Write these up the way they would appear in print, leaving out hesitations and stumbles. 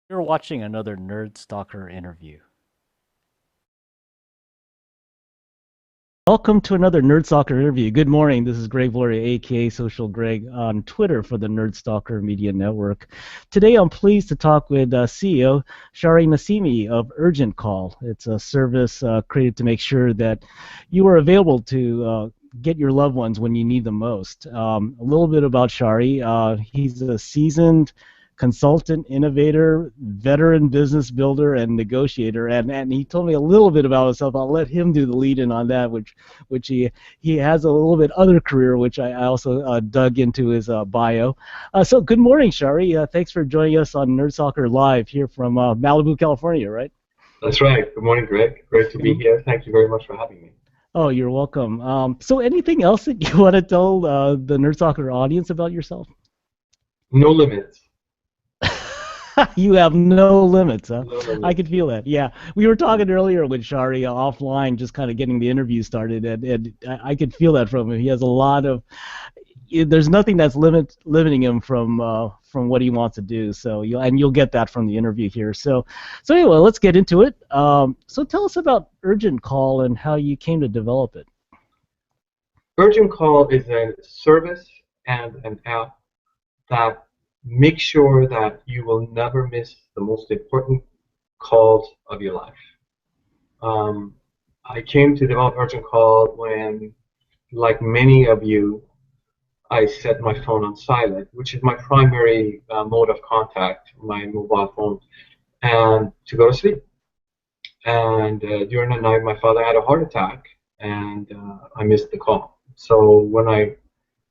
You're watching another Nerd Stalker interview. Welcome to another Nerd Stalker interview. Good morning. This is Greg Gloria, aka Social Greg, on Twitter for the Nerd Stalker Media Network. Today, I'm pleased to talk with CEO Shary Nassimi of Urgent Call. It's a service created to make sure that you are available to get your loved ones when you need them most. A little bit about Shary. He's a seasoned consultant, innovator, veteran business builder, and negotiator. And he told me a little bit about himself. I'll let him do the lead in on that, which he has a little bit other career, which I also dug into his bio. So good morning, Shary. Thanks for joining us on Nerd Soccer Live here from Malibu, California, right? That's right. Good morning, Greg. Great to be Mhm. here. Thank you very much for having me. Oh, you're welcome. So anything else that you want to tell the Nerd Soccer audience about yourself? No limits. You have no limits, huh? No I could limits. feel that. Yeah, we were talking earlier with Shary offline, just kind of getting the interview started, and I could feel that from him. He has a lot of. There's nothing that's limiting him from what he wants to do. So you'll get that from the interview here. So anyway, let's get into it. So tell us about Urgent Call and how you came to develop it. Urgent Call is a service and an app that makes sure that you will never miss the most important calls of your life. Um, I came to develop Urgent Call when, like many of you, I set my phone on silent, which is my primary mode of contact, my mobile phone, and to go to sleep. And during the night, my father had a heart attack, and I missed the call. So when I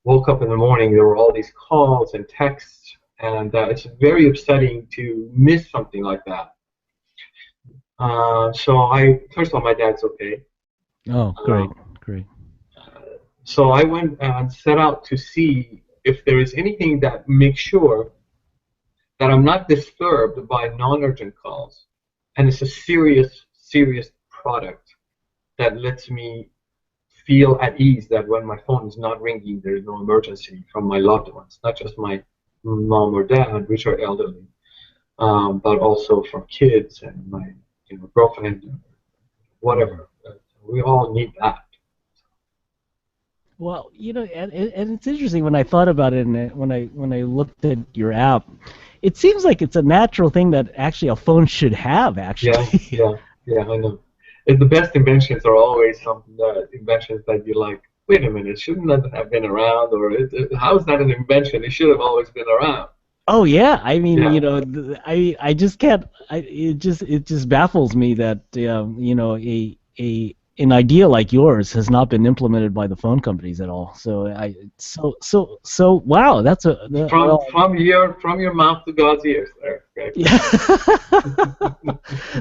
woke up in the morning, there were all these calls and texts, and it's very upsetting to miss something like that. First of all, my dad's okay. Oh, great, Um, great. so I went and set out to see if there is anything that makes sure that I'm not disturbed by non-urgent calls, and it's a serious, serious product that lets me feel at ease that when my phone is not ringing, there is no emergency from my loved ones, not just my mom or dad, which are elderly, but also from kids and my girlfriend, Mm. whatever. We all need that. Well, and it's interesting when I thought about it, and when I looked at your app, it seems like it's a natural thing that actually a phone should have. Yeah, Actually, yeah, yeah, I know. And the best inventions are always some inventions that you like. Wait a minute, shouldn't that have been around? Or how is that an invention? It should have always been around. oh yeah, I mean, Yeah, I just can't. It just baffles me that a an idea like yours has not been implemented by the phone companies at all. So wow, well, from your mouth to God's ears, there. Okay. yeah.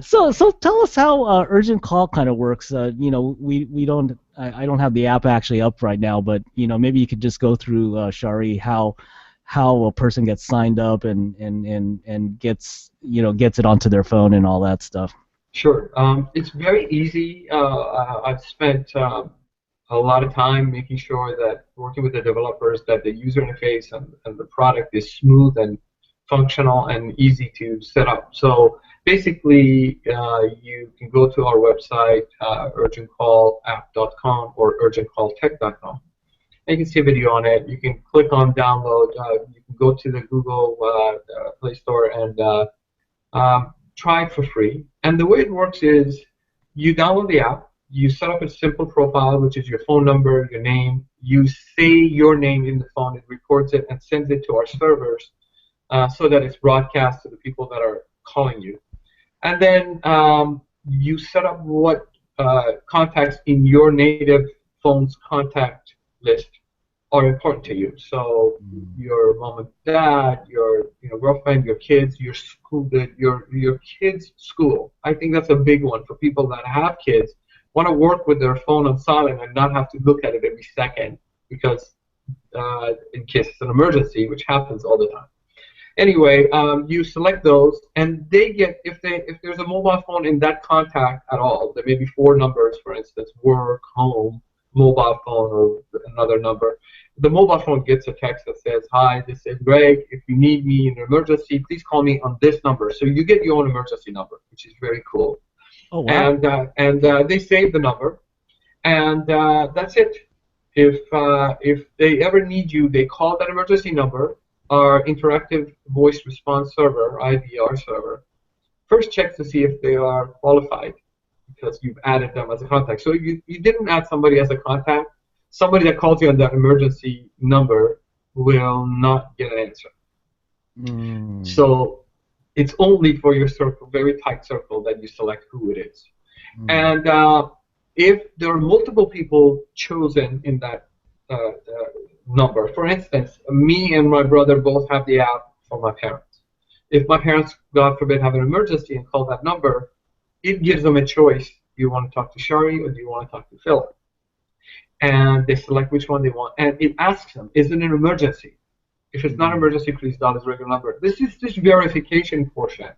So tell us how urgent call kind of works. We don't. I don't have the app actually up right now, but maybe you could just go through, Shari, how a person gets signed up and gets it onto their phone and all that stuff. Sure. It's very easy. I've spent a lot of time making sure that working with the developers that the user interface and the product is smooth and functional and easy to set up. So basically, you can go to our website, urgentcallapp.com or urgentcalltech.com. And you can see a video on it. You can click on download. You can go to the Google Play Store and try it for free. And the way it works is you download the app, you set up a simple profile, which is your phone number, your name. You say your name in the phone, it records it and sends it to our servers so that it's broadcast to the people that are calling you. And then you set up what contacts in your native phone's contact list are important to you. So your mom and dad, your girlfriend, your kids, your school, your kids' school. I think that's a big one for people that have kids. Want to work with their phone on silent and not have to look at it every second because in case it's an emergency, which happens all the time. Anyway, you select those, and they get if there's a mobile phone in that contact at all, there may be four numbers, for instance, work, home, mobile phone, or another number. the mobile phone gets a text that says, "Hi, this is Greg. If you need me in an emergency, please call me on this number." So you get your own emergency number, which is very cool. Oh wow. And they save the number, and that's it. If they ever need you, they call that emergency number. Our interactive voice response server, IVR server, first checks to see if they are qualified because you've added them as a contact. So if you didn't add somebody as a contact, somebody that calls you on that emergency number will not get an answer. Mm, So it's only for your circle, very tight circle, that you select who it is. mm. And if there are multiple people chosen in that number, for instance, me and my brother both have the app for my parents. If my parents, God forbid, have an emergency and call that number, it gives them a choice. Do you want to talk to Shari or do you want to talk to Philip? And they select which one they want. And it asks them, is it an emergency? If it's not an Mm. emergency, please dial this regular number. This verification portion,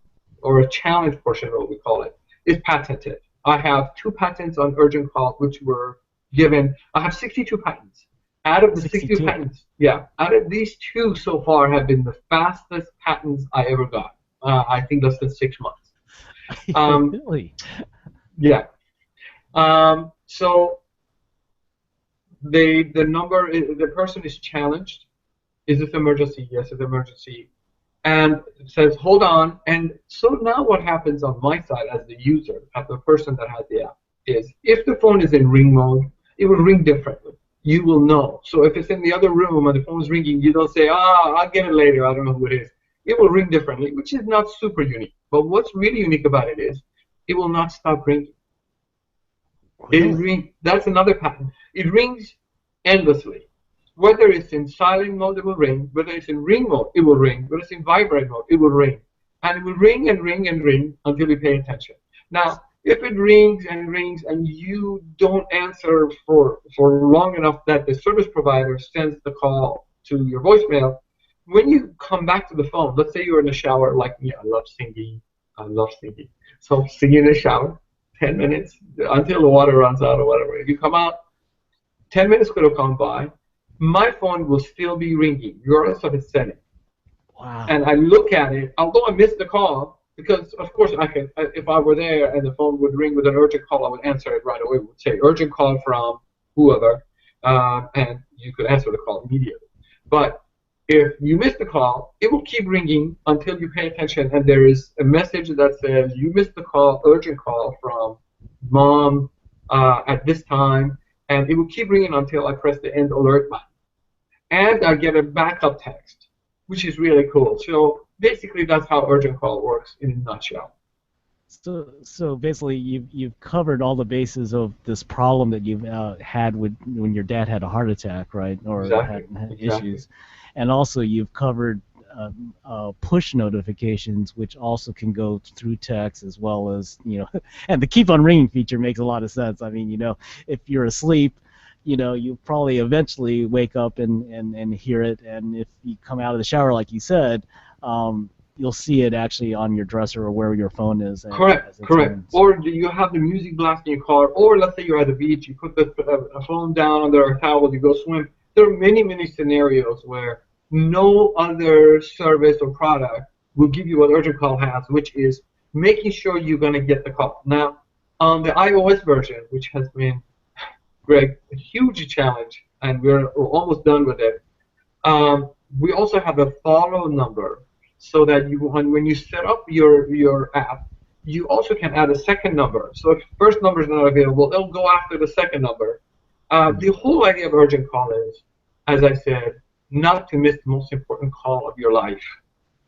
or a challenge portion, what we call it, is patented. I have 2 patents on urgent call, which were given. I have 62 patents. Out of the 62 62. patents, yeah, out of these two so far have been the fastest patents I ever got. I think less than 6 months. Um, Really? yeah. So the person is challenged. Is this emergency? Yes, it's emergency. And it says, hold on. And so now what happens on my side as the user, as the person that has the app, is if the phone is in ring mode, it will ring differently. You will know. So if it's in the other room and the phone is ringing, you don't say, I'll get it later. I don't know who it is. It will ring differently, which is not super unique. But what's really unique about it is it will not stop ringing. Really? That's another pattern. It rings endlessly. Whether it's in silent mode, it will ring. Whether it's in ring mode, it will ring. Whether it's in vibrate mode, it will ring. And it will ring and ring and ring until you pay attention. Now, if it rings and you don't answer for long enough that the service provider sends the call to your voicemail, when you come back to the phone, let's say you're in the shower, like me, I love singing. I love singing. So singing in the shower, 10 minutes until the water runs out or whatever. If you come out, 10 minutes could have gone by. My phone will still be ringing, regardless of its setting. Wow. And I look at it, although I missed the call, because of course I can, if I were there and the phone would ring with an urgent call, I would answer it right away. It would say urgent call from whoever, and you could answer the call immediately. But if you miss the call, it will keep ringing until you pay attention, and there is a message that says you missed the call, urgent call from mom at this time, and it will keep ringing until I press the end alert button. And I get a backup text, which is really cool. So basically, that's how urgent call works in a nutshell. So basically, you've covered all the bases of this problem that you've had with when your dad had a heart attack, right, or Exactly, had exactly. issues, and also you've covered push notifications, which also can go through text as well as and the keep on ringing feature makes a lot of sense. I mean, if you're asleep, you probably eventually wake up and hear it, and if you come out of the shower, like you said. You'll see it actually on your dresser or where your phone is Correct, as it correct. turns. Or do you have the music blasting in your car, or let's say you're at the beach, you put the phone down under a towel, you go swim. There are many, many scenarios where no other service or product will give you what urgent call has, which is making sure you're going to get the call. Now, on the iOS version, which has been, Greg, a huge challenge, and we're almost done with it. We also have a follow number so that when you set up your app, you also can add a second number. So if the first number is not available, it'll go after the second number. The whole idea of urgent call is, as I said, not to miss the most important call of your life.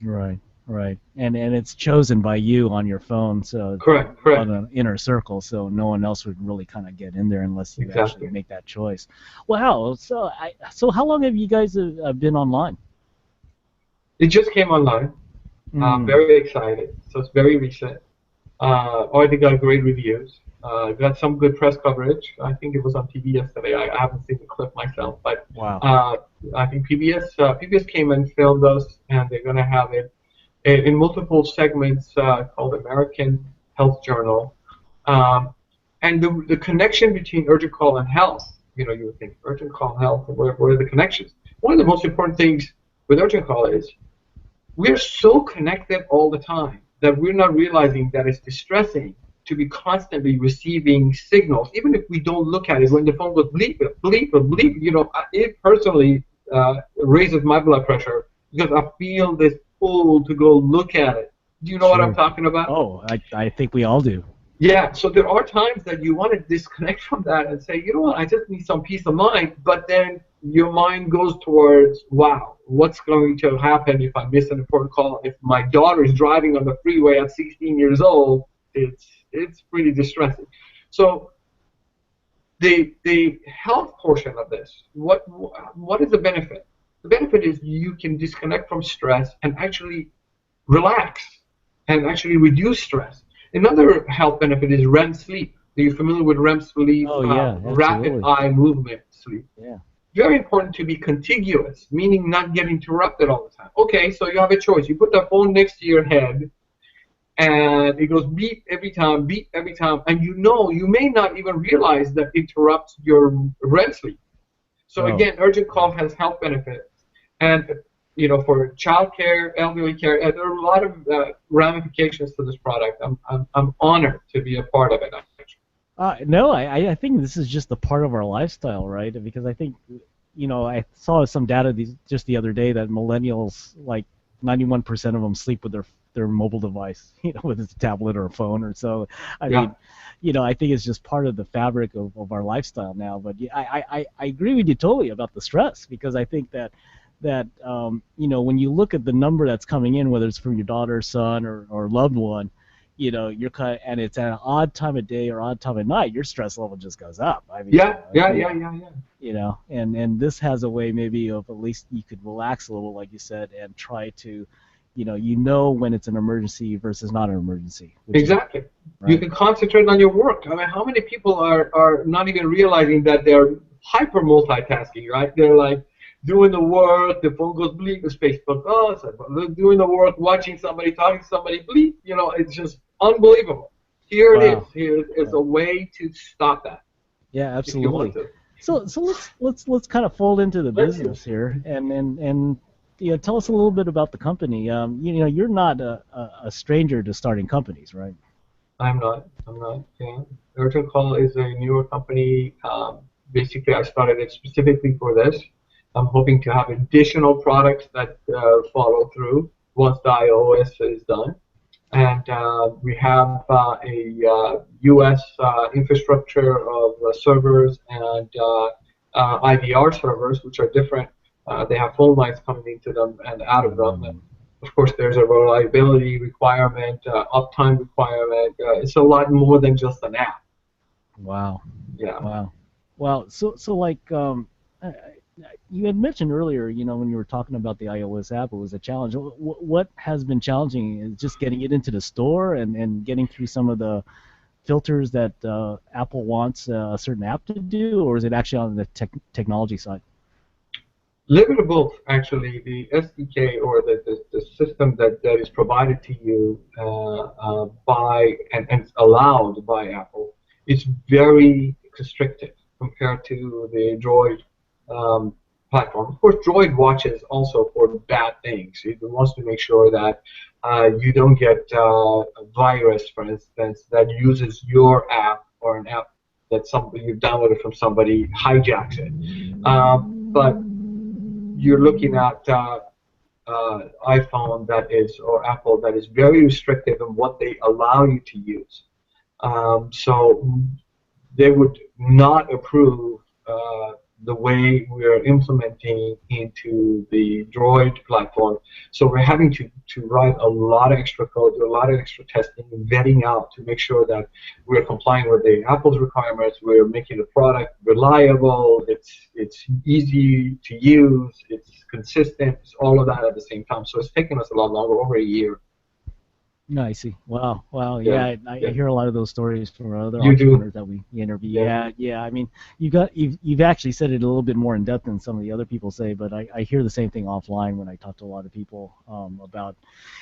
Right, right, and it's chosen by you on your phone, so it's Correct, on correct, an inner circle, so no one else would really kind of get in there unless you actually exactly. make that choice. Wow. So how long have you guys been online? It just came online. I'm Mm, very excited. So it's very recent. Already got great reviews. Got some good press coverage. I think it was on TV yesterday. I haven't seen the clip myself, but wow. uh, I think PBS came and filmed us, and they're going to have it in multiple segments called American Health Journal. Um, and the connection between urgent call and health. you would think urgent call health, and where are the connections? One of the most important things with urgent call is we're so connected all the time that we're not realizing that it's distressing to be constantly receiving signals, even if we don't look at it. When the phone goes bleep, bleep, bleep, it personally raises my blood pressure because I feel this pull to go look at it. Do you know what I'm Sure. talking about? Oh, I think we all do. Yeah, so there are times that you want to disconnect from that and say, you know what, I just need some peace of mind. But then your mind goes towards, wow, what's going to happen if I miss an important call? If my daughter is driving on the freeway at 16 years old, it's pretty distressing. So the health portion of this, what is the benefit? The benefit is you can disconnect from stress and actually relax and actually reduce stress. Another health benefit is REM sleep. Are you familiar with REM sleep? Oh yeah, Rapid absolutely. eye movement sleep. Yeah. Very important to be contiguous, meaning not get interrupted all the time. Okay, so you have a choice. You put the phone next to your head, and it goes beep every time, and you may not even realize that interrupts your REM sleep. So Oh, again, urgent call has health benefits, and for child care, elderly care, there are a lot of ramifications to this product. I'm honored to be a part of it. no, I think this is just a part of our lifestyle, right? Because I think, I saw some data just the other day that millennials, like 91% of them sleep with their mobile device, whether it's a tablet or a phone or so. I Yeah, mean, I think it's just part of the fabric of our lifestyle now. But yeah, I agree with you totally about the stress because I think that when you look at the number that's coming in, whether it's from your daughter, son, or loved one, you're kind of, and it's at an odd time of day or odd time of night, your stress level just goes up. I mean, yeah, yeah, yeah, yeah, yeah. and this has a way maybe of at least you could relax a little, like you said, and try to, when it's an emergency versus not an emergency, which is Exactly. You right. can concentrate on your work. I mean, how many people are not even realizing that they're hyper multitasking, right? They're like doing the work, the phone goes bleep, it's Facebook, oh, they're doing the work, watching somebody, talking to somebody, bleep. It's just unbelievable. Here it is. Wow. Here is Yeah. a way to stop that Yeah, if you want absolutely. to. So let's kind of fold into the Let's do. business here, and tell us a little bit about the company. You're not a stranger to starting companies, right? I'm not. I'm not. Yeah. Virtual Call is a newer company. Basically, I started it specifically for this. I'm hoping to have additional products that follow through once the iOS is done. And we have a US infrastructure of servers and IVR servers, which are different. They have phone lines coming into them and out of them. And Mm, of course, there's a reliability requirement, uptime requirement. It's a lot more than just an app. wow, Yeah. wow, wow. So like you had mentioned earlier, when you were talking about the iOS app, it was a challenge. What has been challenging is just getting it into the store and getting through some of the filters that Apple wants a certain app to do, or is it actually on the technology side? Little bit of both, actually. The SDK or the system that is provided to you by and allowed by Apple is very constricted compared to the Droid um, platform. Of course, Droid watches also for bad things. It wants to make sure that you don't get a virus, for instance, that uses your app or an app that somebody you've downloaded from somebody hijacks it. But you're looking at iPhone that is or Apple that is very restrictive in what they allow you to use. So they would not approve the way we're implementing into the Droid platform. So we're having to write a lot of extra code, do a lot of extra testing and vetting out to make sure that we're complying with the Apple's requirements. We're making the product reliable. It's easy to use. It's consistent. It's all of that at the same time. So it's taken us a lot longer, over a year. No, I see. Wow, wow. Yeah, Yeah, I yeah. hear a lot of those stories from other You do. entrepreneurs that we interview. Yeah. Yeah, yeah. I mean, you've actually said it a little bit more in depth than some of the other people say, but I hear the same thing offline when I talk to a lot of people about,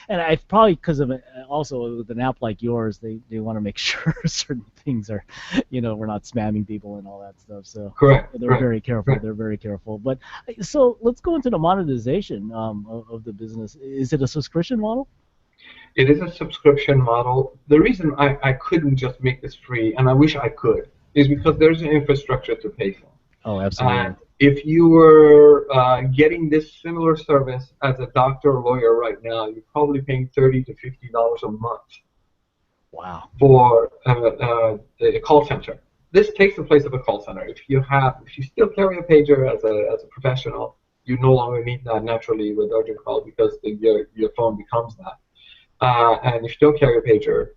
and I probably because of also with an app like yours, they want to make sure certain things are, we're not spamming people and all that stuff. So Correct, they're correct, very careful. correct. They're very careful. But so let's go into the monetization of the business. Is it a subscription model? It is a subscription model. The reason I couldn't just make this free, and I wish I could, is because there's an infrastructure to pay for. Oh, And absolutely. if you were getting this similar service as a doctor or lawyer right now, you're probably paying $30 to $50 a month Wow. for the call center. This takes the place of a call center. If you still carry a pager as a professional, you no longer need that naturally with urgent call because your phone becomes that. And if you don't carry a pager,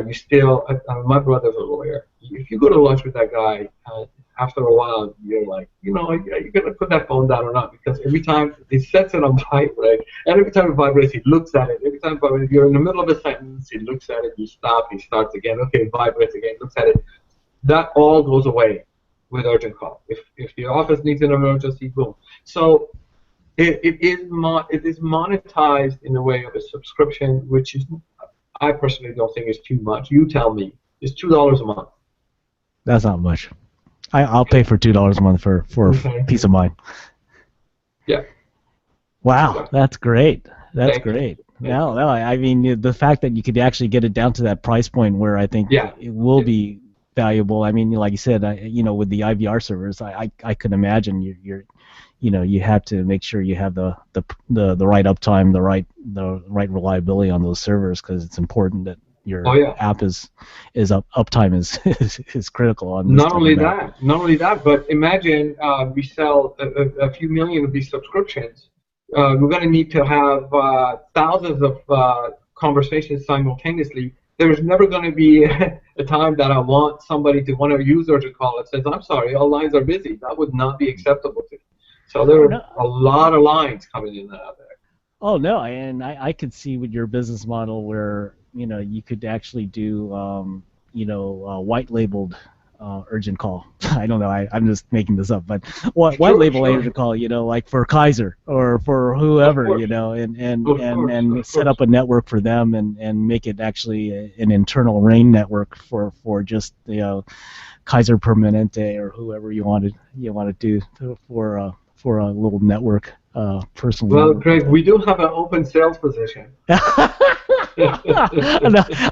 you still. My brother's a lawyer. If you go to lunch with that guy, after a while, you're like, you're gonna put that phone down or not? Because every time he sets it on vibrate, and every time it vibrates, he looks at it. Every time it vibrates, you're in the middle of a sentence, he looks at it. You stop, he starts again. Okay, it vibrates again, looks at it. That all goes away with urgent call. If the office needs an emergency, boom. So it is monetized in a way of a subscription, which is I personally don't think is too much. You tell me. It's $2 a month. That's not much. I'll pay for $2 a month for Okay. peace of mind. Yeah. Wow, that's great. That's Thank you. great. Thank No, you. no, I mean the fact that you could actually get it down to that price point where I think Yeah. it will Yeah. be valuable. I mean, like you said, with the IVR servers, I could imagine you have to make sure you have the right uptime, the right reliability on those servers because it's important that Oh your yeah. app is uptime is is critical on this Not type of only app. that, not only that, but imagine we sell a few million of these subscriptions. We're going to need to have thousands of conversations simultaneously. There's never going to be a time that I want somebody to want to use urgent call that says, "I'm sorry, all lines are busy." That would not be acceptable to me. So there Oh are no. a lot of lines coming in and out there. Oh no, and I could see with your business model where you could actually do white labeled urgent call. I don't know. I'm just making this up, but what white Sure, label sure. urgent call? Like for Kaiser or for Of whoever, course, and of set course. up a network for them and make it actually an internal RAIN network for just Kaiser Permanente or whoever you want to do for a little network, personal Well, network for Greg, them. we do have an open sales position.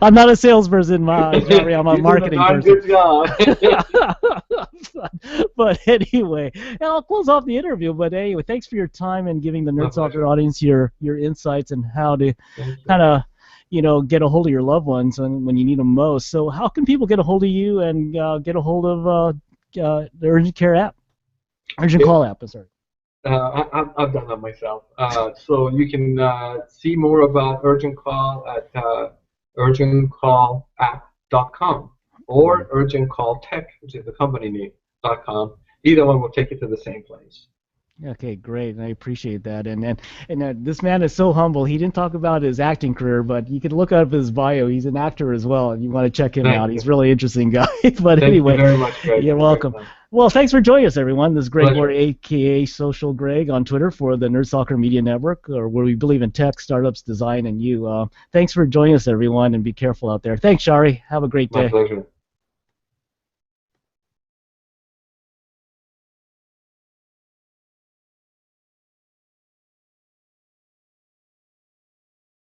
I'm not a salesperson, Shari. I'm a You do a marketing darn person. good job. but anyway, I'll close off the interview. But anyway, thanks for your time and giving the My Nerd Stalker pleasure. audience your insights and how to Thank you. kind of get a hold of your loved ones when you need them most. So how can people get a hold of you and get a hold of the urgent care app, urgent It, call app? I'm sorry. I've done that myself. So you can see more about Urgent Call at urgentcallapp.com or Urgent Call Tech, which is the company name.com. Either one will take you to the same place. Okay, great. I appreciate that. And this man is so humble. He didn't talk about his acting career, but you can look up his bio. He's an actor as well, and you want to check him out. Thank He's you. a really interesting guy. But Thank you anyway, very much, Greg. you're Have a great welcome. time. Well, thanks for joining us, everyone. This is Greg Lord, Pleasure. aka Social Greg, on Twitter for the Nerd Stalker Media Network, or where we believe in tech, startups, design, and you. Thanks for joining us, everyone, and be careful out there. Thanks, Shari. Have a great My day. pleasure.